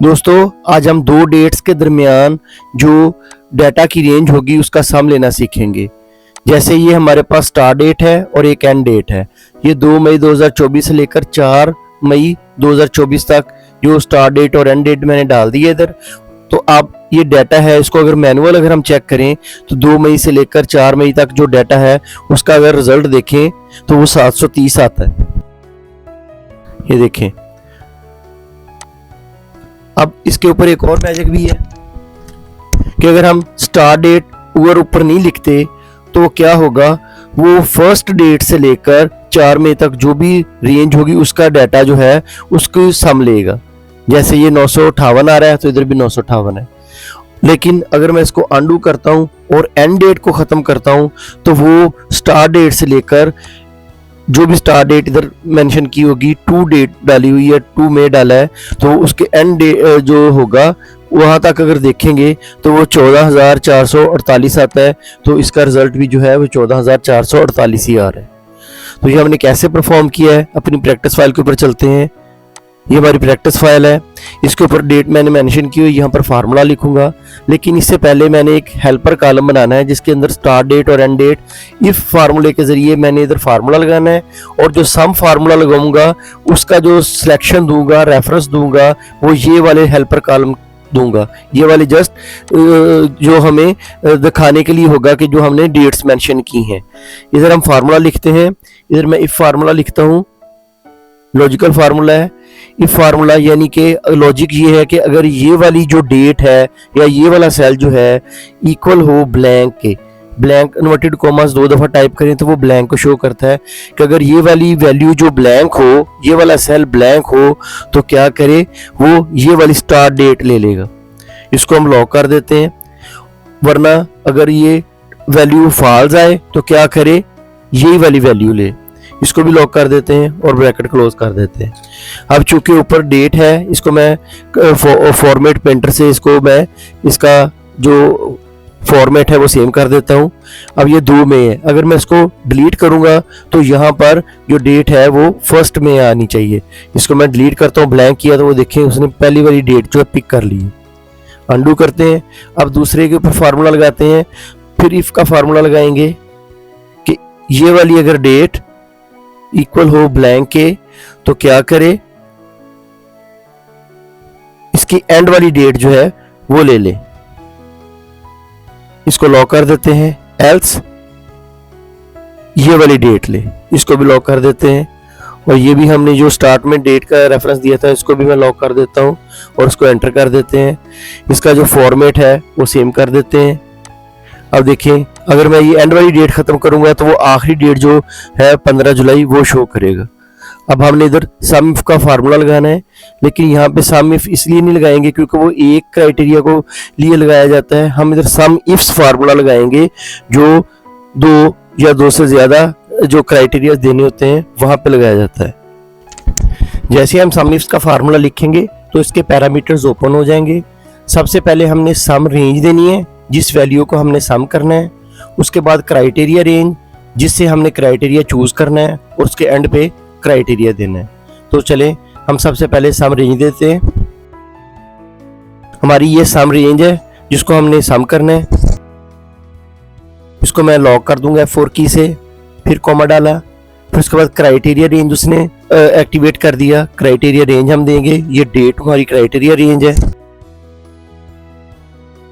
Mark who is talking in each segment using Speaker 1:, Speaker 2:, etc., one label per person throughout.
Speaker 1: दोस्तों आज हम दो डेट्स के दरमियान जो डाटा की रेंज होगी उसका सम लेना सीखेंगे। जैसे ये हमारे पास स्टार्ट डेट है और एक एंड डेट है। ये 2 मई 2024 से लेकर 4 मई 2024 तक जो स्टार्ट डेट और एंड डेट मैंने डाल दी है इधर। तो अब ये डाटा है, इसको अगर मैनुअल अगर हम चेक करें तो 2 मई से लेकर 4 मई तक जो डाटा है उसका अगर रिजल्ट देखें तो वो 730 आता है। ये देखें। अब इसके ऊपर एक और मैजिक भी है कि अगर हम स्टार्ट डेट ऊपर नहीं लिखते तो क्या होगा, वो फर्स्ट डेट से लेकर 4 मई तक जो भी रेंज होगी उसका डाटा जो है उसको सम लेगा। जैसे ये 958 आ रहा है तो इधर भी 958 है। लेकिन अगर मैं इसको अंडू करता हूँ और एंड डेट को ख़त्म करता हूँ तो वो स्टार्ट डेट से लेकर जो भी स्टार्ट डेट इधर मेंशन की होगी, टू डेट डाली हुई है, 2 मई डाला है, तो उसके एंड डेट जो होगा वहाँ तक अगर देखेंगे तो वो 14,448 आता है। तो इसका रिजल्ट भी जो है वो 14,448 ही आ रहा है। तो ये हमने कैसे परफॉर्म किया है, अपनी प्रैक्टिस फाइल के ऊपर चलते हैं। ये हमारी प्रैक्टिस फाइल है, इसके ऊपर डेट मैंने मेंशन की हुई, यहाँ पर फार्मूला लिखूंगा। लेकिन इससे पहले मैंने एक हेल्पर कॉलम बनाना है जिसके अंदर स्टार्ट डेट और एंड डेट, इफ फार्मूले के जरिए मैंने इधर फार्मूला लगाना है और जो सम फार्मूला लगाऊंगा उसका जो सिलेक्शन दूंगा, रेफरेंस दूंगा, वो ये वाले हेल्पर कॉलम दूंगा। ये वाले जस्ट जो हमें दिखाने के लिए होगा कि जो हमने डेट्स मेंशन की हैं। इधर हम फार्मूला लिखते हैं। इधर मैं इफ फार्मूला लिखता हूँ, लॉजिकल फार्मूला है। इफ फार्मूला यानी कि लॉजिक ये है कि अगर ये वाली जो डेट है या ये वाला सेल जो है इक्वल हो ब्लैंक के, ब्लैंक इन्वर्टेड कॉमास 2 दफ़ा टाइप करें तो वो ब्लैंक को शो करता है कि अगर ये वाली वैल्यू जो ब्लैंक हो, ये वाला सेल ब्लैंक हो तो क्या करे, वो ये वाली स्टार्ट डेट ले लेगा। इसको हम लॉक कर देते हैं। वरना अगर ये वैल्यू फॉल्स आए तो क्या करे, यही वाली वैल्यू ले। इसको भी लॉक कर देते हैं और ब्रैकेट क्लोज कर देते हैं। अब चूंकि ऊपर डेट है, इसको मैं फॉर्मेट पेंटर से इसको मैं इसका जो फॉर्मेट है वो सेम कर देता हूँ। अब ये 2 में है, अगर मैं इसको डिलीट करूंगा तो यहाँ पर जो डेट है वो फर्स्ट में आनी चाहिए। इसको मैं डिलीट करता हूँ, ब्लैंक किया तो वो देखें उसने पहली वाली डेट जो है पिक कर ली है। अंडू करते हैं। अब दूसरे के ऊपर फार्मूला लगाते हैं, फिर इफ का फार्मूला लगाएंगे कि ये वाली अगर डेट इक्वल हो ब्लैंक के तो क्या करे, इसकी एंड वाली डेट जो है वो ले ले। इसको लॉक कर देते हैं। एल्स ये वाली डेट ले, इसको भी लॉक कर देते हैं। और ये भी हमने जो स्टार्ट में डेट का रेफरेंस दिया था इसको भी मैं लॉक कर देता हूँ और इसको एंटर कर देते हैं। इसका जो फॉर्मेट है वो सेम कर देते हैं। अब देखें, अगर मैं ये एंड वाली डेट खत्म करूंगा तो वो आखिरी डेट जो है 15 जुलाई वो शो करेगा। अब हमने इधर सम इफ का फार्मूला लगाना है, लेकिन यहाँ पे सम इफ इसलिए नहीं लगाएंगे क्योंकि वो एक क्राइटेरिया को लिए लगाया जाता है। हम इधर सम इफ्स फार्मूला लगाएंगे जो 2 या 2 से ज्यादा जो क्राइटेरिया देने होते हैं वहां पे लगाया जाता है। जैसे हम सम इफ्स का फार्मूला लिखेंगे तो इसके पैरामीटर्स ओपन हो जाएंगे। सबसे पहले हमने सम रेंज देनी है जिस वैल्यू को हमने सम करना है, उसके बाद क्राइटेरिया रेंज जिससे हमने क्राइटेरिया चूज करना है और उसके एंड पे क्राइटेरिया देना है। तो चले हम सबसे पहले सम रेंज देते हैं। हमारी ये सम रेंज है जिसको हमने सम करना है। इसको मैं लॉक कर दूंगा F4 की से, फिर कॉमा डाला, फिर उसके बाद क्राइटेरिया रेंज उसने एक्टिवेट कर दिया। क्राइटेरिया रेंज हम देंगे, ये डेट हमारी क्राइटेरिया रेंज है।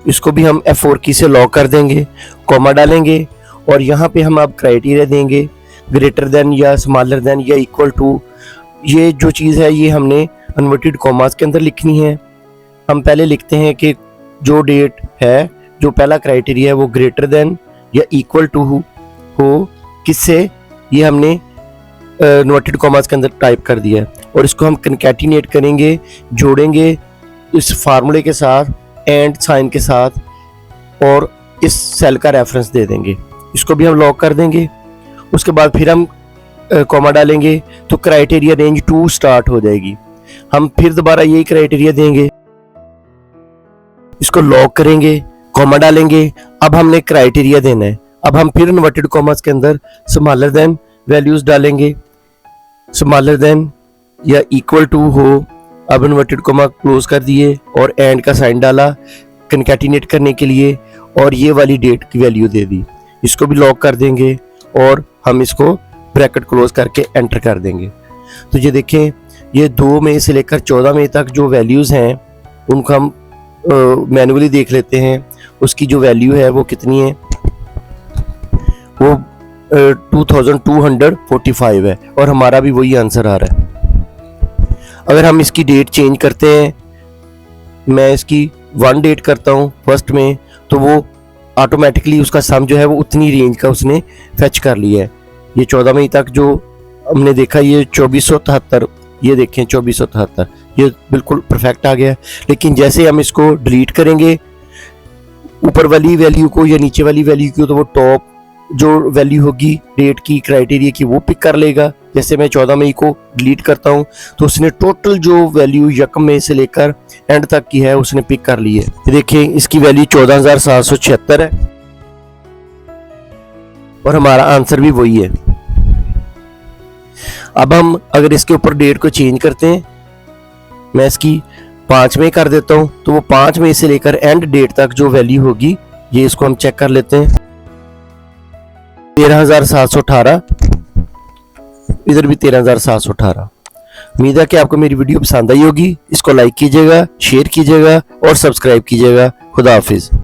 Speaker 1: इसको भी हम F4 की से लॉक कर देंगे, कॉमा डालेंगे और यहाँ पे हम अब क्राइटेरिया देंगे ग्रेटर देन या स्मॉलर देन या इक्वल टू। ये जो चीज़ है ये हमने इन्वर्टेड कॉमास के अंदर लिखनी है। हम पहले लिखते हैं कि जो डेट है, जो पहला क्राइटेरिया है वो ग्रेटर देन या इक्वल टू हो किससे, ये हमने इन्वर्टेड कॉमास के अंदर टाइप कर दिया है। और इसको हम कनकैटिनेट करेंगे, जोड़ेंगे इस फार्मूले के साथ, एंड साइन के साथ, और इस सेल का रेफरेंस दे देंगे। इसको भी हम लॉक कर देंगे। उसके बाद फिर हम कॉमा डालेंगे तो क्राइटेरिया रेंज 2 स्टार्ट हो जाएगी। हम फिर दोबारा यही क्राइटेरिया देंगे, इसको लॉक करेंगे, कॉमा डालेंगे। अब हमने क्राइटेरिया देना है। अब हम फिर इन्वर्टेड कॉमास के अंदर स्मॉलर देन वैल्यूज डालेंगे, स्मॉलर देन या इक्वल टू हो अब इन्वर्टेड कोमा क्लोज कर दिए और एंड का साइन डाला कनकैटिनेट करने के लिए और ये वाली डेट की वैल्यू दे दी। इसको भी लॉक कर देंगे और हम इसको ब्रैकेट क्लोज करके एंटर कर देंगे। तो ये देखें, ये 2 मई से लेकर 14 मई तक जो वैल्यूज़ हैं उनको हम मैनुअली देख लेते हैं। उसकी जो वैल्यू है वो कितनी है, वो 2245 है और हमारा भी वही आंसर आ रहा है। अगर हम इसकी डेट चेंज करते हैं, मैं इसकी 1 डेट करता हूँ 1 में, तो वो ऑटोमेटिकली उसका सम जो है वो उतनी रेंज का उसने फेच कर लिया है। ये 14 मई तक जो हमने देखा, ये 2473, ये देखें 2473, ये बिल्कुल परफेक्ट आ गया। लेकिन जैसे हम इसको डिलीट करेंगे ऊपर वाली वैल्यू को या नीचे वाली वैल्यू को, तो वो टॉप जो वैल्यू होगी डेट की क्राइटेरिया की वो पिक कर लेगा। जैसे मैं 14 मई को डिलीट करता हूँ तो उसने टोटल जो वैल्यू 1 मई से लेकर एंड तक की है उसने पिक कर ली है। देखिए इसकी वैल्यू 14,776 है और हमारा आंसर भी वही है। अब हम अगर इसके ऊपर डेट को चेंज करते हैं, मैं इसकी 5 मई कर देता हूं, तो वो 5 मई से लेकर एंड डेट तक जो वैल्यू होगी, ये इसको हम चेक कर लेते हैं। 13,718, इधर भी 13,718। उम्मीद है कि आपको मेरी वीडियो पसंद आई होगी। इसको लाइक कीजिएगा, शेयर कीजिएगा और सब्सक्राइब कीजिएगा। खुदा हाफिज।